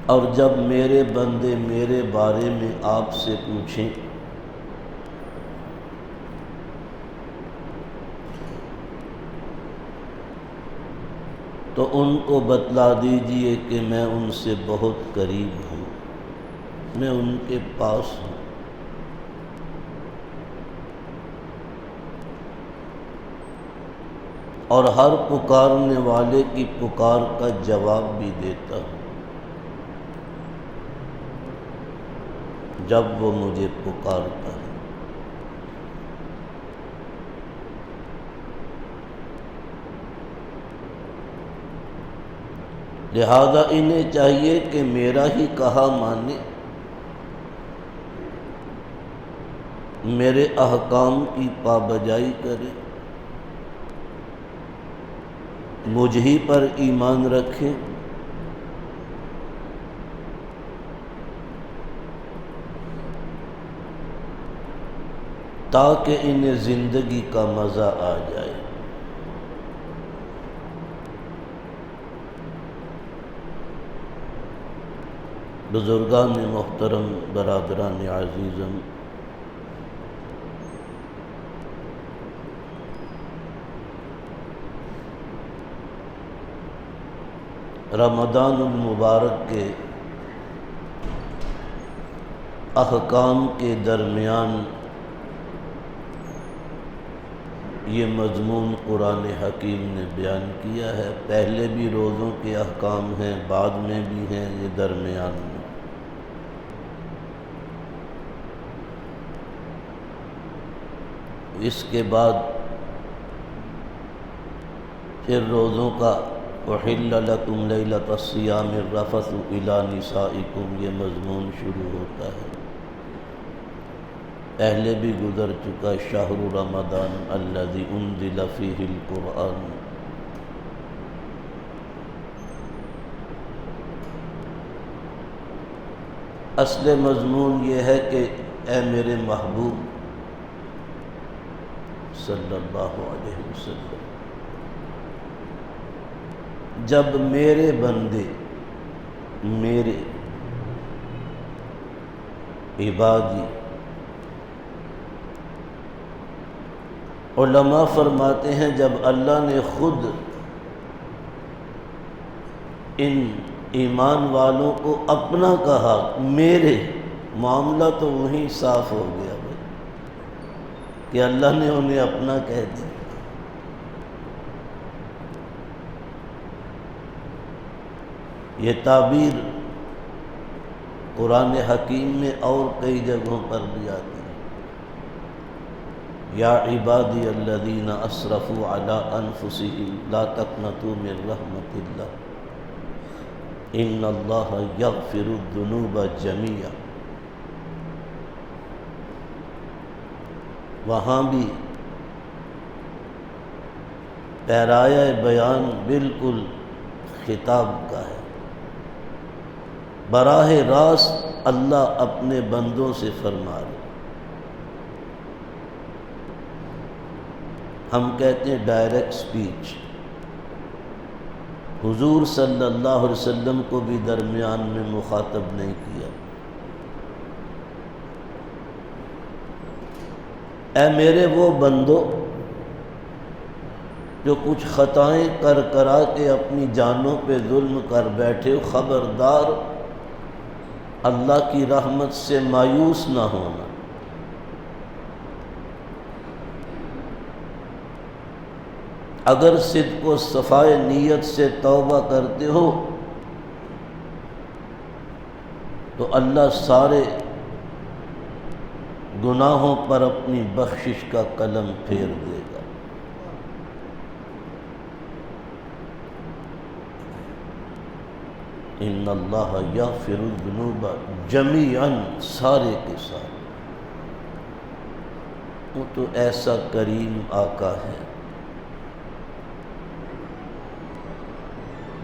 اور جب میرے بندے میرے بارے میں آپ سے پوچھیں تو ان کو بتلا دیجئے کہ میں ان سے بہت قریب ہوں، میں ان کے پاس ہوں۔ اور ہر پکارنے والے کی پکار کا جواب بھی دیتا ہوں جب وہ مجھے پکارتا ہے۔ لہذا انہیں چاہیے کہ میرا ہی کہا مانے، میرے احکام کی پابجائی کرے، مجھ ہی پر ایمان رکھیں، تاکہ انہیں زندگی کا مزہ آ جائے۔ بزرگان محترم، برادران عزیزم، رمضان المبارک کے احکام کے درمیان یہ مضمون قرآن حکیم نے بیان کیا ہے۔ پہلے بھی روزوں کے احکام ہیں، بعد میں بھی ہیں، یہ درمیان میں۔ اس کے بعد پھر روزوں کا احل لکم لیلۃ الصیام الرفث الی نسائکم یہ مضمون شروع ہوتا ہے۔ پہلے بھی گزر چکا شہر رمضان الذی انزل فیہ القرآن۔ اصل مضمون یہ ہے کہ اے میرے محبوب صلی اللہ علیہ وسلم، جب میرے بندے میرے عبادی، علماء فرماتے ہیں جب اللہ نے خود ان ایمان والوں کو اپنا کہا، میرے، معاملہ تو وہیں صاف ہو گیا کہ اللہ نے انہیں اپنا کہہ دیا۔ یہ تعبیر قرآن حکیم میں اور کئی جگہوں پر بھی آتی ہے۔ یا عبادی الذین اسرفوا علی انفسہم لا تقنطوا من رحمت اللہ ان اللہ یغفر الذنوب جمیعا۔ وہاں بھی پیرایہ بیان بالکل خطاب کا ہے۔ براہ راست اللہ اپنے بندوں سے فرما رہے۔ ہم کہتے ہیں ڈائریکٹ سپیچ۔ حضور صلی اللہ علیہ وسلم کو بھی درمیان میں مخاطب نہیں کیا۔ اے میرے وہ بندو جو کچھ خطائیں کر کرا کے اپنی جانوں پہ ظلم کر بیٹھے، خبردار اللہ کی رحمت سے مایوس نہ ہونا۔ اگر صدق و صفائے نیت سے توبہ کرتے ہو تو اللہ سارے گناہوں پر اپنی بخشش کا قلم پھیر دے گا۔ ان اللہ یغفر الذنوب جمیعا، سارے کے سارے۔ وہ تو ایسا کریم آقا ہے۔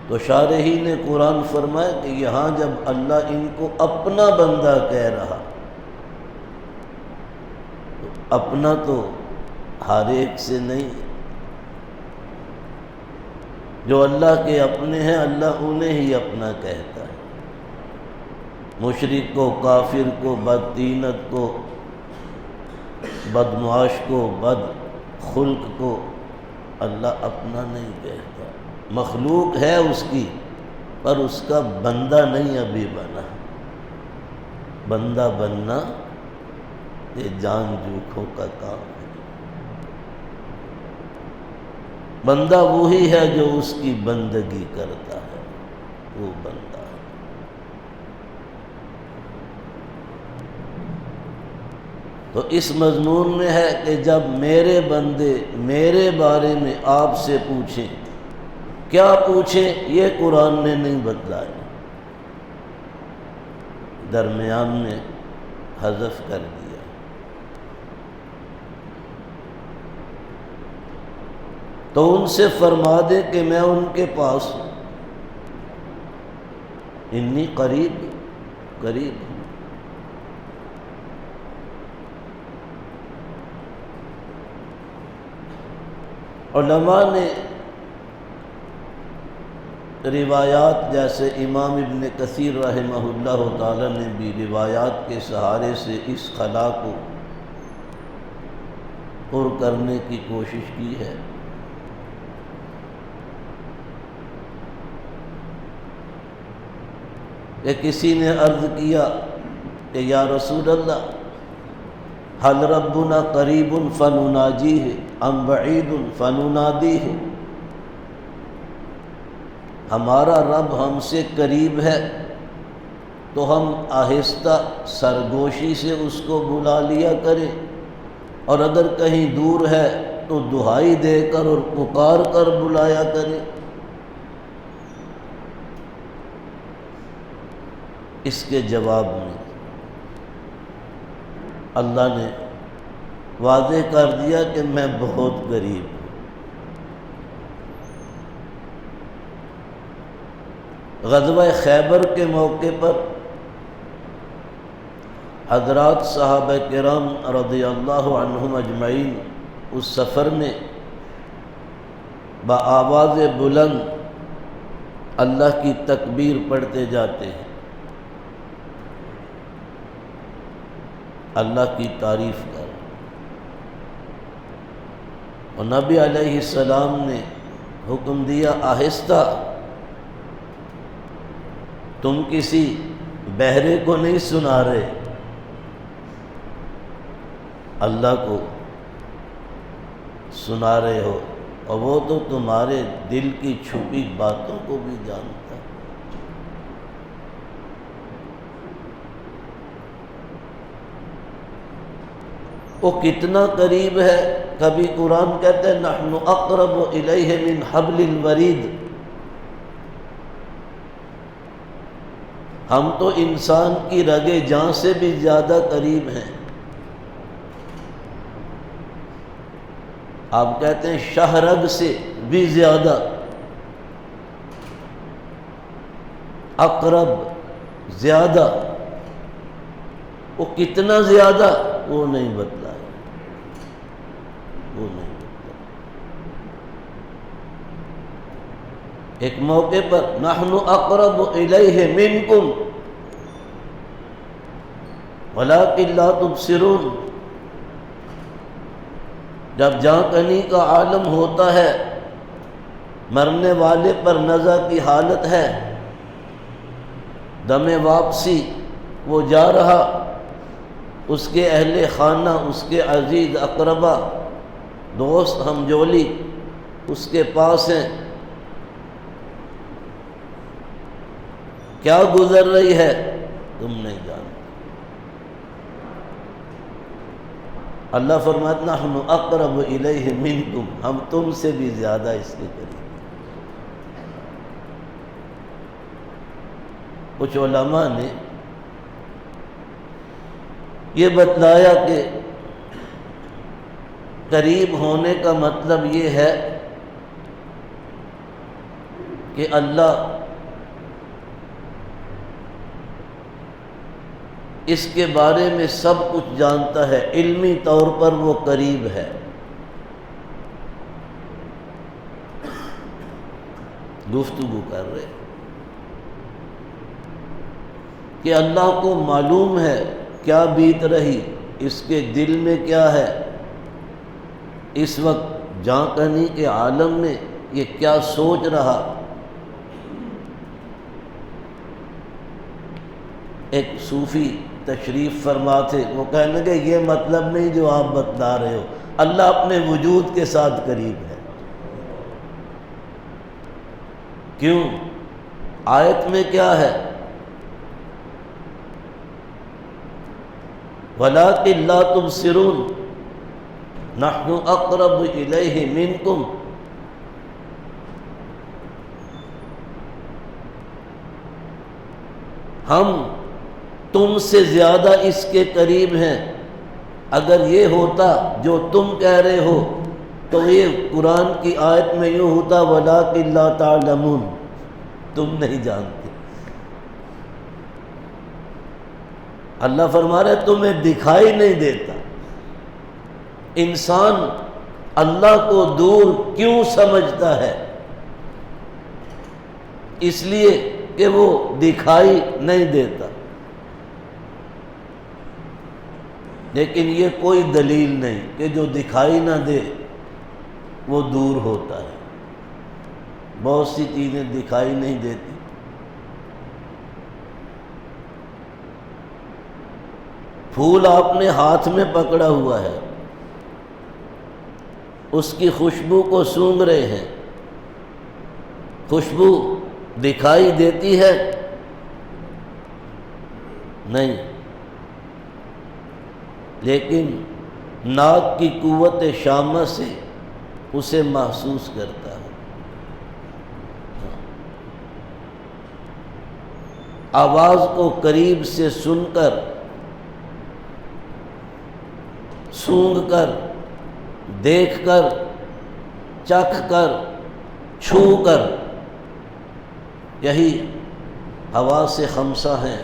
تو شارحین نے قرآن فرمایا کہ یہاں جب اللہ ان کو اپنا بندہ کہہ رہا، تو اپنا تو ہر ایک سے نہیں، جو اللہ کے اپنے ہیں اللہ انہیں ہی اپنا کہتا ہے۔ مشرک کو، کافر کو، بددینت کو، بدمعاش کو، بد خلق کو اللہ اپنا نہیں کہتا۔ مخلوق ہے اس کی، پر اس کا بندہ نہیں ابھی بنا۔ بندہ بننا یہ جان جوکھوں کا کام ہے۔ بندہ وہی ہے جو اس کی بندگی کرتا ہے، وہ بندہ ہے۔ تو اس مضمون میں ہے کہ جب میرے بندے میرے بارے میں آپ سے پوچھیں، کیا پوچھیں یہ قرآن نے نہیں بتلایا، درمیان میں حذف کر دیا۔ تو ان سے فرما دے کہ میں ان کے پاس ہوں، انی قریب قریب ہوں۔ علماء نے روایات، جیسے امام ابن کثیر رحمہ اللہ تعالی نے بھی روایات کے سہارے سے اس خلا کو پر کرنے کی کوشش کی ہے۔ کہ کسی نے عرض کیا کہ یا رسول اللہ، حل ربنا قریب فنناجیہ ام بعید فننادیہ، ہمارا رب ہم سے قریب ہے تو ہم آہستہ سرگوشی سے اس کو بلا لیا کریں، اور اگر کہیں دور ہے تو دہائی دے کر اور پکار کر بلایا کریں۔ اس کے جواب میں اللہ نے واضح کر دیا کہ میں بہت قریب ہوں۔ غزوہ خیبر کے موقع پر حضرات صحابہ کرام رضی اللہ عنہم اجمعین اس سفر میں بآواز بلند اللہ کی تکبیر پڑھتے جاتے ہیں، اللہ کی تعریف کر، اور نبی علیہ السلام نے حکم دیا آہستہ، تم کسی بہرے کو نہیں سنا رہے، اللہ کو سنا رہے ہو، اور وہ تو تمہارے دل کی چھپی باتوں کو بھی جانتا ہے۔ وہ کتنا قریب ہے، کبھی قرآن کہتا ہے نحن اقرب الیہ من حبل الورید، ہم تو انسان کی رگ جاں سے بھی زیادہ قریب ہیں۔ آپ کہتے ہیں شہ رگ سے بھی زیادہ، اقرب زیادہ، وہ کتنا زیادہ وہ نہیں بتلایا، وہ نہیں بتلایا۔ ایک موقع پر نحن اقرب الیہ منکم ولکن لا تبصرون، جب جاں کنی کا عالم ہوتا ہے، مرنے والے پر نزع کی حالت ہے، دم واپسی وہ جا رہا، اس کے اہل خانہ، اس کے عزیز اقربا، دوست ہمجولی اس کے پاس ہیں، کیا گزر رہی ہے تم نہیں جانتے۔ اللہ فرماتا نحن اقرب الیہ منکم، ہم تم سے بھی زیادہ اس کے قریب۔ کچھ علماء نے یہ بتلایا کہ قریب ہونے کا مطلب یہ ہے کہ اللہ اس کے بارے میں سب کچھ جانتا ہے، علمی طور پر وہ قریب ہے۔ گفتگو کر رہے، کہ اللہ کو معلوم ہے کیا بیت رہی، اس کے دل میں کیا ہے، اس وقت جاں کنی کے عالم میں یہ کیا سوچ رہا۔ ایک صوفی تشریف فرما تھے، وہ کہنے لگے یہ مطلب نہیں جو آپ بتلا رہے ہو، اللہ اپنے وجود کے ساتھ قریب ہے۔ کیوں؟ آیت میں کیا ہے؟ وَلَٰكِن لَا تُبْصِرُونَ نَحْنُ أَقْرَبُ إِلَيْهِ مِنْكُمْ۔ ہم تم سے زیادہ اس کے قریب ہیں۔ اگر یہ ہوتا جو تم کہہ رہے ہو تو یہ قرآن کی آیت میں یوں ہوتا وَلَٰكِن لَا تَعْلَمُونَ، تم نہیں جانتے۔ اللہ فرما رہا ہے تمہیں دکھائی نہیں دیتا۔ انسان اللہ کو دور کیوں سمجھتا ہے؟ اس لیے کہ وہ دکھائی نہیں دیتا۔ لیکن یہ کوئی دلیل نہیں کہ جو دکھائی نہ دے وہ دور ہوتا ہے۔ بہت سی چیزیں دکھائی نہیں دیتی۔ پھول آپ نے ہاتھ میں پکڑا ہوا ہے، اس کی خوشبو کو سونگھ رہے ہیں، خوشبو دکھائی دیتی ہے؟ نہیں، لیکن ناک کی قوت شامہ سے اسے محسوس کرتا ہے۔ آواز کو قریب سے سن کر، سونگھ کر، دیکھ کر، چکھ کر، چھو کر، یہی حواس خمسہ ہیں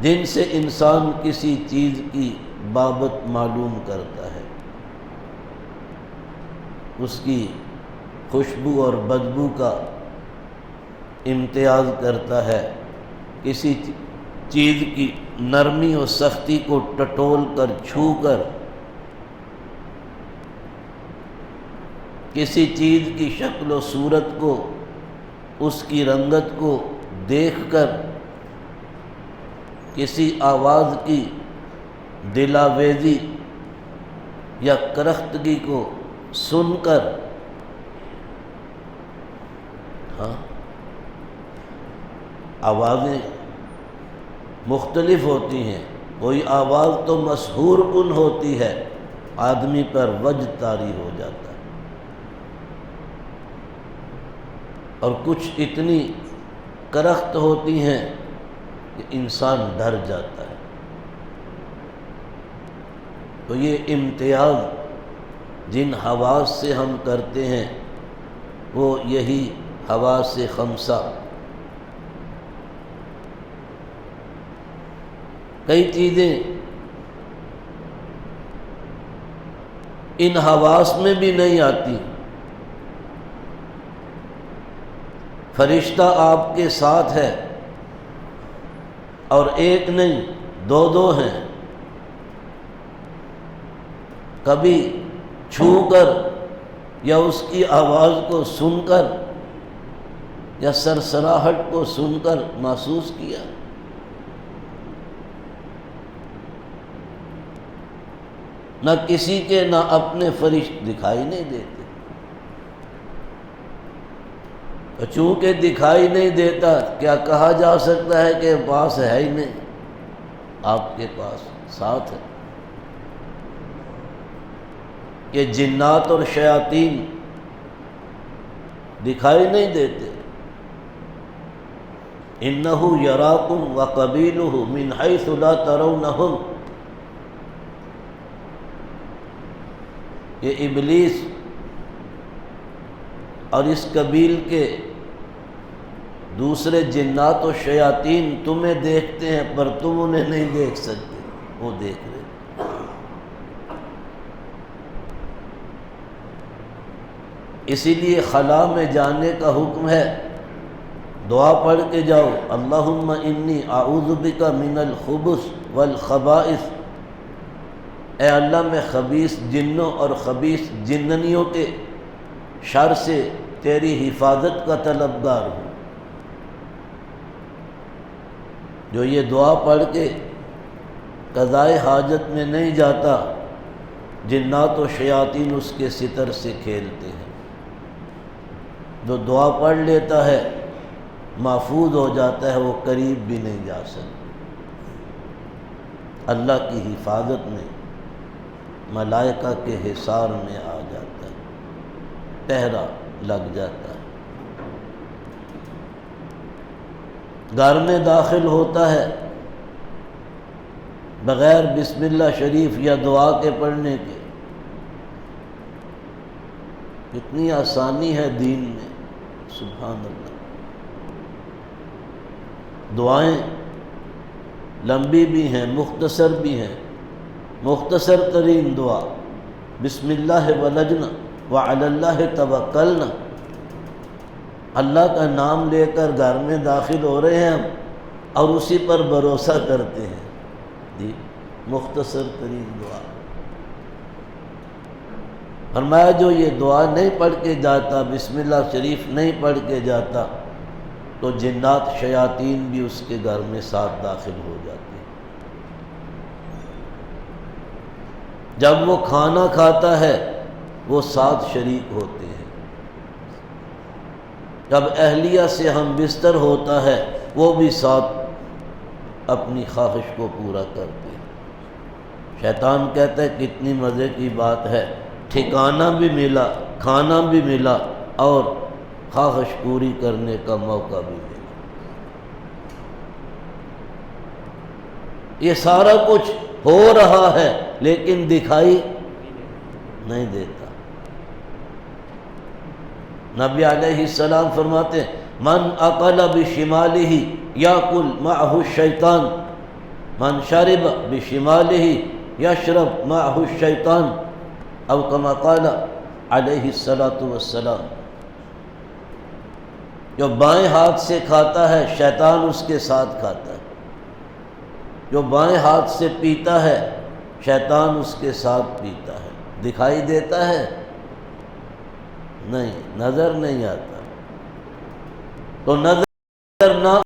جن سے انسان کسی چیز کی بابت معلوم کرتا ہے، اس کی خوشبو اور بدبو کا امتیاز کرتا ہے، کسی چیز کی نرمی اور سختی کو ٹٹول کر، چھو کر، کسی چیز کی شکل و صورت کو، اس کی رنگت کو دیکھ کر، کسی آواز کی دلاویزی یا کرختگی کو سن کر۔ ہاں، آوازیں مختلف ہوتی ہیں، کوئی آواز تو مسحور کن ہوتی ہے، آدمی پر وجد طاری ہو جاتا ہے، اور کچھ اتنی کرخت ہوتی ہیں کہ انسان ڈر جاتا ہے۔ تو یہ امتیاز جن حواس سے ہم کرتے ہیں وہ یہی حواس خمسہ۔ کئی چیزیں ان حواس میں بھی نہیں آتی۔ فرشتہ آپ کے ساتھ ہے، اور ایک نہیں دو دو ہیں، کبھی چھو کر یا اس کی آواز کو سن کر یا سرسراہٹ کو سن کر محسوس کیا۔ نہ کسی کے نہ اپنے فرشتے دکھائی نہیں دیتے، چونکہ دکھائی نہیں دیتا کیا کہا جا سکتا ہے کہ پاس ہے ہی نہیں؟ آپ کے پاس ساتھ ہے۔ کہ جنات اور شیاطین دکھائی نہیں دیتے۔ انہ یراکم وقبیلہ من حیث لا ترونہم، یہ ابلیس اور اس قبیل کے دوسرے جنات و شیاطین تمہیں دیکھتے ہیں پر تم انہیں نہیں دیکھ سکتے، وہ دیکھ رہے۔ اسی لیے خلا میں جانے کا حکم ہے، دعا پڑھ کے جاؤ، اللہم انی اعوذ بک من الخبث والخبائث، اے اللہ میں خبیث جنوں اور خبیث جننیوں کے شر سے تیری حفاظت کا طلبگار ہوں۔ جو یہ دعا پڑھ کے قضائے حاجت میں نہیں جاتا، جنات و شیاطین اس کے ستر سے کھیلتے ہیں۔ جو دعا پڑھ لیتا ہے محفوظ ہو جاتا ہے، وہ قریب بھی نہیں جا سکتا، اللہ کی حفاظت میں، ملائکہ کے حصار میں آ جاتا ہے، پہرا لگ جاتا ہے۔ گھر میں داخل ہوتا ہے بغیر بسم اللہ شریف یا دعا کے پڑھنے کے، کتنی آسانی ہے دین میں، سبحان اللہ۔ دعائیں لمبی بھی ہیں، مختصر بھی ہیں۔ مختصر ترین دعا بسم اللہ ولجنا وعلی اللہ توکلنا، اللہ کا نام لے کر گھر میں داخل ہو رہے ہیں ہم اور اسی پر بھروسہ کرتے ہیں، جی مختصر ترین دعا۔ فرمایا جو یہ دعا نہیں پڑھ کے جاتا، بسم اللہ شریف نہیں پڑھ کے جاتا، تو جنات شیاطین بھی اس کے گھر میں ساتھ داخل ہو جاتے ہیں۔ جب وہ کھانا کھاتا ہے وہ ساتھ شریک ہوتے ہیں، جب اہلیہ سے ہم بستر ہوتا ہے وہ بھی ساتھ اپنی خواہش کو پورا کرتے ہیں۔ شیطان کہتا ہے کتنی مزے کی بات ہے، ٹھکانہ بھی ملا، کھانا بھی ملا اور خواہش پوری کرنے کا موقع بھی ملا۔ یہ سارا کچھ ہو رہا ہے لیکن دکھائی نہیں دیتا۔ نبی علیہ السلام فرماتے ہیں من اکل بشمالہ یاکل معہ الشیطان، من شرب بشمالہ یشرب معہ الشیطان، او کما قال علیہ الصلاۃ والسلام۔ جو بائیں ہاتھ سے کھاتا ہے شیطان اس کے ساتھ کھاتا ہے، جو بائیں ہاتھ سے پیتا ہے شیطان اس کے ساتھ پیتا ہے۔ دکھائی دیتا ہے؟ نہیں، نظر نہیں آتا۔ تو نظر نہ